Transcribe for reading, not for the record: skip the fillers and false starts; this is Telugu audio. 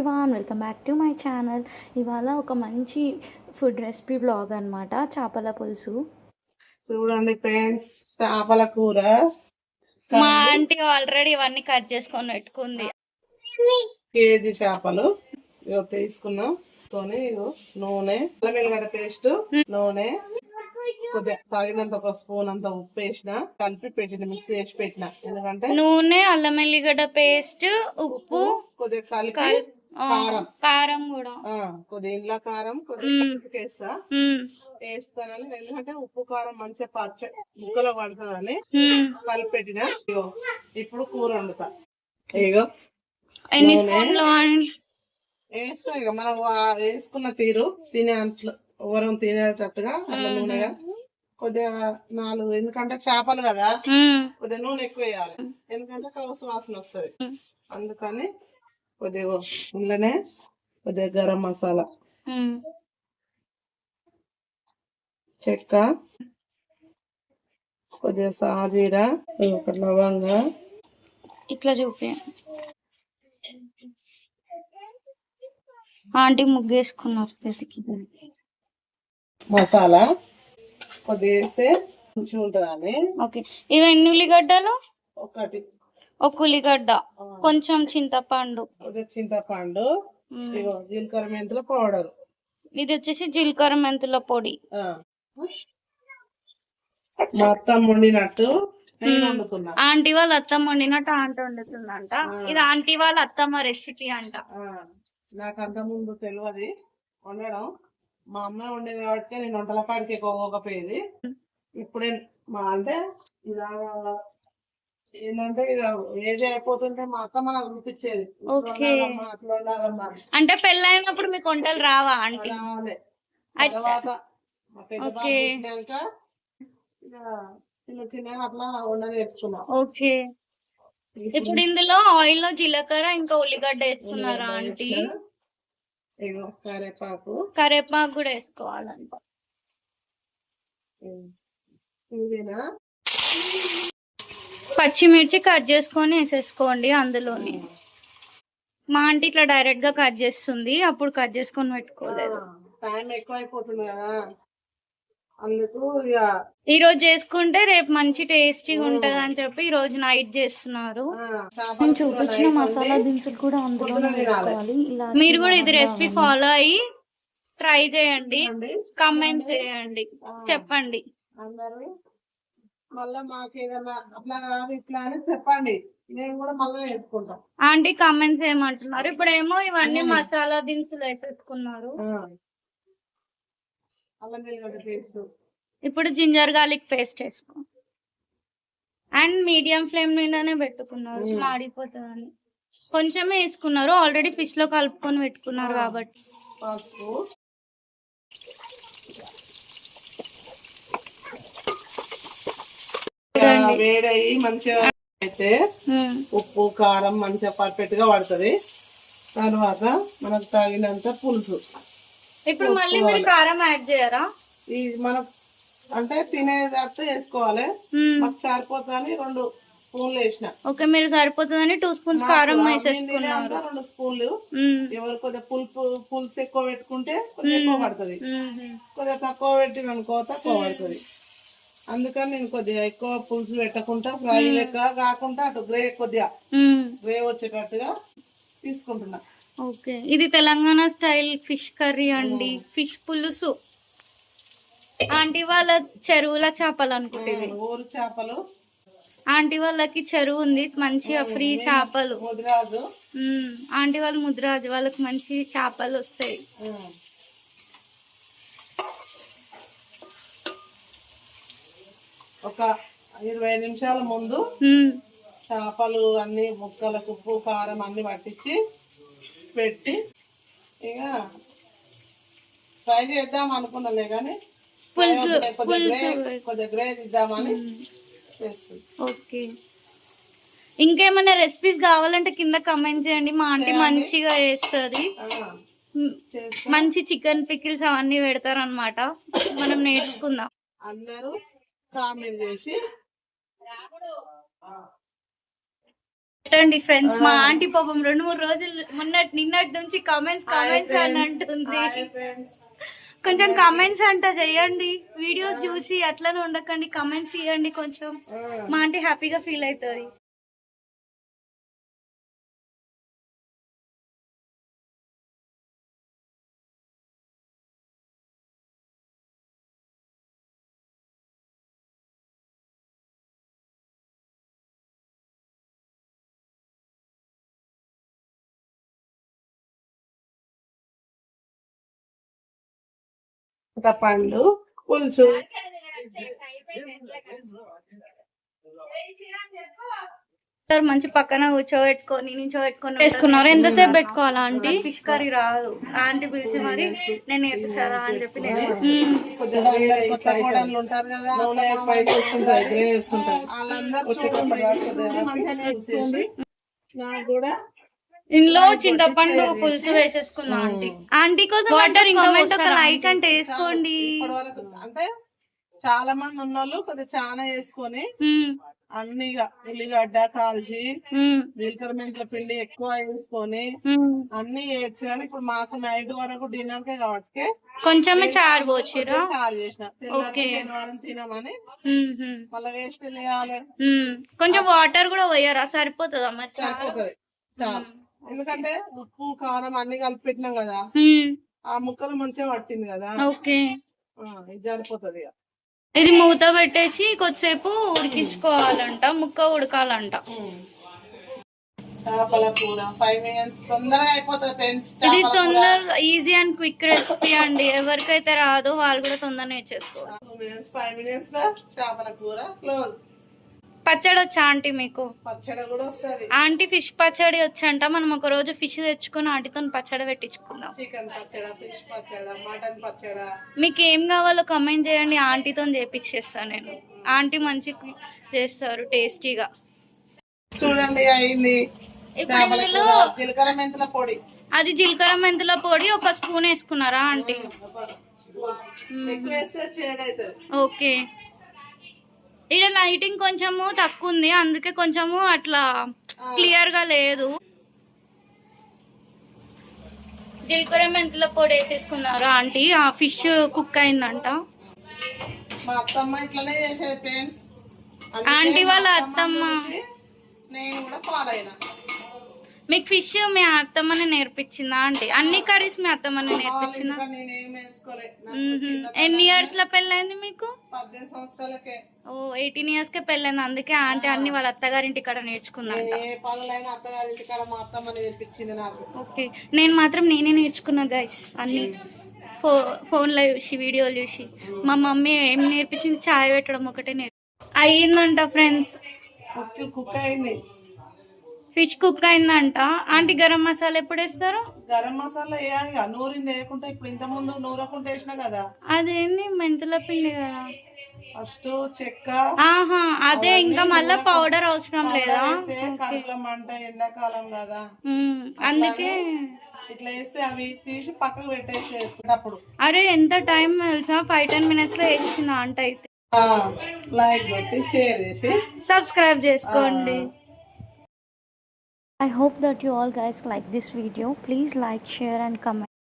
Everyone, welcome back to my channel. ఇవాళ ఒక మంచి ఫుడ్ రెసిపీ బ్లాగ్ అనమాట. చేపల పులుసు. చూడండి ఫ్రెండ్స్, చేపల కూర. మా ఆంటీ ఆల్రెడీ ఇవన్నీ కట్ చేసుకొని పెట్టుకుంది. కేజీ చేపలు తీసుకున్నాం. నూనె, అల్లం వెల్లిగడ్డ పేస్ట్, నూనె, కొద్దిగా తగినంత ఒక స్పూన్ అంత ఉప్పు వేసిన కలిపి పెట్టిన, మిక్స్ చేసి పెట్టిన. ఎందుకంటే నూనె, అల్లం వెల్లిగడ్డ పేస్ట్, ఉప్పు కొద్దిగా కలిపి కారం, కారం కూడా కొద్దిగా ఇంట్లో కారం కొద్దిగా వేస్తానని, ఎందుకంటే ఉప్పు కారం మంచిగా పచ్చ ముక్కలో పడుతుందని కలిపి పెట్టిన. ఇప్పుడు కూర వండుతా. ఇగో వేస్తా. ఇక మనం వేసుకున్న తీరు తినే అంట్లో ఎవరం తినేటట్టుగా అట్లా నూనెగా కొద్దిగా 4, ఎందుకంటే చేపలు కదా కొద్దిగా నూనె ఎక్కువ వేయాలి, ఎందుకంటే కవసు వాసన వస్తుంది. అందుకని కొద్దిగా ఇంట్లోనే కొద్దిగా గరం మసాలా, చెక్క, కొద్దిగా సాజీరా, ఒక లవంగా ఇట్లా చూపి ఆంటీ ముగ్గేసుకున్నారు. మసాలా కొద్దిగా వేస్తే మంచిగా ఉంటదని. ఓకే, ఇవి ఎన్ని ఉల్లిగడ్డలు? ఒకటి, ఒక ఉల్లిగడ్డ, కొంచెం చింతపండు, కొద్దిగా చింతపండు, ఇగో జీలకర్ర మెంతుల పౌడర్. ఇది వచ్చేసి జీలకర్ర మెంతుల పొడి. మొత్తం వండినట్టు ఆంటీ వాళ్ళ అత్తమ్మ వండినట్టు ఆంటీ వండుతుందంట. ఇది ఆంటీ వాళ్ళ అత్తమ్మ రెసిపీ అంట. నాకు అంత ముందు తెలియదు వండడం, మా అమ్మ వండేది కాబట్టి నేను వంటల కాడికి ఎక్కువపోయేది. ఇప్పుడే అంటే ఇలా ఏంటంటే ఇక ఏది అయిపోతుంటే మా అత్తమ్మ నాకు గుర్తిచ్చేది. అంటే పెళ్ళైనప్పుడు మీకు వంటలు రావా అంటే? రాలే. తర్వాత పుట్టినాక చిన్న చిన్న అట్లా వండ నేర్చుకున్నా. ఓకే, ఇప్పుడు ఇందులో ఆయిల్ లో జీలకర్ర ఇంకా ఉల్లిగడ్డ వేసుకున్నారా ఆంటీ? కరేపాకు, కరేపాకు కూడా వేసుకోవాలంట. పచ్చిమిర్చి కట్ చేసుకొని వేసేసుకోండి అందులోని. మా ఆంటీ ఇట్లా డైరెక్ట్ గా కట్ చేస్తుంది, అప్పుడు కట్ చేసుకొని పెట్టుకోలేదు. టైం ఎక్కువ అయిపోతుంది కదా, అందుకు ఈ రోజు చేసుకుంటే రేపు మంచి టేస్టీగా ఉంటది అని చెప్పి ఈ రోజు నైట్ చేస్తున్నారు. నేను చూపించిన మసాలా దినుసులు కూడా అందులో వేసుకోవాలి. మీరు కూడా ఇది రెసిపీ ఫాలో అయ్యి ట్రై చేయండి, కామెంట్స్ చేయండి, చెప్పండి. అందరూ మళ్ళా మాకు ఏదన్నా అట్లా కాదు ఇట్లా అని చెప్పండి, నేను కూడా మళ్ళీ వేసుకుంటాం. ఆంటీ కామెంట్స్ ఏమంటున్నారు? ఇప్పుడేమో ఇవన్నీ మసాలా దినుసులు వేసేసుకున్నారు. అల్లం వెల్లిగడ్డ పేస్ట్, ఇప్పుడు జింజర్ గార్లిక్ పేస్ట్ వేసుకో. అండ్ మీడియం ఫ్లేమ్ మీదనే పెట్టుకున్నారు, మాడిపోతుందని. కొంచెమే వేసుకున్నారు, ఆల్రెడీ ఫిష్ లో కలుపుకొని పెట్టుకున్నారు కాబట్టి. పసుపు, వేడయి మంచిగా అయితే ఉప్పు కారం మంచిగా పర్ఫెక్ట్ గా పడుతుంది. తర్వాత మనకు తగినంత పులుసు. ఇప్పుడు మళ్ళీ మీరు కారం యాడ్ చేయరా? ఇది మనకు అంటే తినేటట్టు వేసుకోవాలి. మాకు సరిపోతుందని 2 స్పూన్లు వేసిన. ఓకే, మీరు సరిపోతుందని 2 స్పూన్స్ కారం వేసేసుకున్నారు. 2 స్పూన్లు. ఎవరు కొద్దిగా పులుసు ఎక్కువ పెట్టుకుంటే కొద్దిగా ఎక్కువ పడుతుంది, కొద్దిగా తక్కువ పెట్టిననుకో తక్కువ పడుతుంది. అందుకని నేను కొద్దిగా ఎక్కువ పులుసు పెట్టకుండా ఫ్రై లెక్క కాకుండా అటు కొద్దిగా గ్రే వచ్చేటట్టుగా తీసుకుంటున్నా. ఓకే, ఇది తెలంగాణ స్టైల్ ఫిష్ కర్రీ అండి, ఫిష్ పులుసు. ఆంటీ వాళ్ళ చెరువుల చేపలు అనుకుంటే, ఊరు చేపలు. ఆంటీ వాళ్ళకి చెరువు ఉంది, మంచిగా ఫ్రీ చేపలు. ముదిరాజు ఆంటీ వాళ్ళు ముదిరాజు, వాళ్ళకి మంచి చేపలు వస్తాయి. ఒక 20 నిమిషాల ముందు చేపలు అన్ని ముక్కలకు ఉప్పు కారం అన్ని పట్టించి పెట్టి ఇక ఫ్రై చేద్దాం అనుకున్నాలే కానీ కొద్దిగా గ్రే ఇద్దామని చేస్తుంది. ఓకే, ఇంకేమైనా రెసిపీస్ కావాలంటే కింద కమెంట్ చేయండి, మా ఆంటీ మంచిగా చేస్తుంది. మంచి చికెన్ పికిల్స్ అవన్నీ పెడతారు అనమాట, మనం నేర్చుకుందాం. అందరూ కామెంట్ చేసి పెట్టండి ఫ్రెండ్స్. మా ఆంటీ పాపం 2-3 రోజులు నిన్నటి నుంచి కమెంట్స్ అని అంటుంది. కొంచెం కమెంట్స్ అంట చెయ్యండి, వీడియోస్ చూసి అట్లనే ఉండకండి, కమెంట్స్ ఇవ్వండి కొంచెం. మా ఆంటీ హ్యాపీగా ఫీల్ అవుతుంది. పండు పులుసు సార్ మంచి పక్కన నించోబెట్టుకొని వేసుకున్నారు. ఎంతసేపు పెట్టుకోవాలా ఆంటీ? ఫిష్ కర్రీ రాదు ఆంటీ పిలిచి మరి నేను నేర్పిస్తారా అని చెప్పి కొత్త కోడళ్ళు ఉంటారు కదా, పైకి వస్తుంటాయి, గ్రే వస్తుంటాయి, వాళ్ళందరూ మంచిగా నేర్చుకోండి. నాకు కూడా ఇందులో చింతపండు పులుసు వేసేసుకున్నా ఆంటీ కోసం వాటర్ ఇంకా లైట్ అంటే వేసుకోండి. ఇప్పటి వరకు అంటే చాలా మంది ఉన్నోళ్ళు కొద్దిగా చాలా వేసుకొని అన్ని ఉల్లిగడ్డ కాల్చి జీలకర్ర మెంతుల పిండి ఎక్కువ వేసుకొని అన్ని వేయచ్చు. కానీ ఇప్పుడు మాకు నైట్ వరకు డిన్నర్ కే కాబట్టి కొంచెమే చారు పోసిరా, చారు చేసిన శనివారం తినమని మళ్ళీ వేస్ట్ చేయాలి. కొంచెం వాటర్ కూడా పోయారా? సరిపోతుందా? మరి సరిపోతుంది చాలు. ఎందుకంటే ఉప్పు కారం అన్ని కలిపి పెట్టినాం కదా, ఆ ముక్కలు మంచిగా పట్టింది కదా, ఇది సరిపోతుంది. ఇది మూత పెట్టేసి కొద్దిసేపు ఉడికించుకోవాలంట, ముక్క ఉడకాలంట. చేపల కూర 5 minutes తొందరగా అయిపోతుంది ఫ్రెండ్స్. ఇది తొందరగా ఈజీ అండ్ క్విక్ రెసిపీ అండి. ఎవరికైతే రాదో వాళ్ళు కూడా తొందరగా నేర్చేసుకోవాలి. 5 minutes లో చేపల కూర క్లోజ్. పచ్చడి వచ్చా ఆంటీ మీకు? పచ్చడి కూడా వస్తుంది ఆంటీ. ఫిష్ పచ్చడి వచ్చంట. మనం ఒక రోజు ఫిష్ తెచ్చుకుని ఆంటీతో పచ్చడి పెట్టించుకుందాం. చికెన్ పచ్చడి, ఫిష్ పచ్చడి, మటన్ పచ్చడి, మీకు ఏం కావాలో కమెంట్ చేయండి, ఆంటీతో చేపించేస్తాను నేను. ఆంటీ మంచిగా చేస్తారు టేస్టీగా. చూడండి అయింది. జీలకర్ర మెంతుల పొడి, అది జీలకర్ర మెంతుల పొడి 1 స్పూన్ వేసుకున్నారా ఆంటీ? ఎక్కువ వేస్తే చేదవుతుంది. ఓకే. ఇక్కడ లైటింగ్ కొంచెము తక్కువ ఉంది, అందుకే కొంచెము అట్లా క్లియర్ గా లేదు. జీలకర్ర మెంతుల పొడి వేసేసుకున్నారు ఆంటీ. ఆ ఫిష్ కుక్ అయిందంట. మా అత్తమ్మ ఇట్లనే చేసేది ఫ్రెండ్స్. ఆంటీ వాళ్ళ అత్తమ్మ. నేను కూడా ఫాలో అయినా. మీకు ఫిష్ మీ అత్తమ్మని నేర్పించిందా ఆంటీ? అన్ని కర్రీస్ మీ అత్తమ్మని నేర్పించిందా? ఎన్ని ఇయర్స్ లో పెళ్ళైంది మీకు? 18 సంవత్సరాలకే. ఓ 18 years కే పెళ్ళైంది. అందుకే ఆంటీ అన్ని వాళ్ళ అత్తగారింటి కాడ నేర్చుకున్నాను. ఓకే. నేను మాత్రం నేనే నేర్చుకున్నా గైస్ అన్ని ఫోన్లో చూసి, వీడియోలు చూసి. మా మమ్మీ ఏం నేర్పించింది? చాయ్ పెట్టడం ఒకటే అయ్యిందంట ఫ్రెండ్స్. కుక్ అయింది, ఫిష్ కుక్ అయిందంట. ఆంటీ గరం మసాలా ఎప్పుడు వేస్తారు? గరం మసాలా నూరింది వేయకుండా, ఇప్పుడు ఇంత ముందు నూరకుండా వేసినా కదా. అదేంది? మెంతుల పిండి కదా ఫస్ట్, చెక్క. ఆహా, అదే. ఇంకా మళ్ళా పౌడర్ అవసరం లేదా? కడుపులో మంట, ఎండాకాలం కదా, అందుకే ఇట్లా వేసి అవి తీసి పక్కకు పెట్టేసి అప్పుడు. అరే ఎంత టైం తెలుసా? 5-10 minutes లో వేసింది ఆంట. అయితే లైక్ కొట్టి షేర్ చేసి సబ్స్క్రైబ్ చేసుకోండి. I hope that you all guys like this video. Please like, share and comment.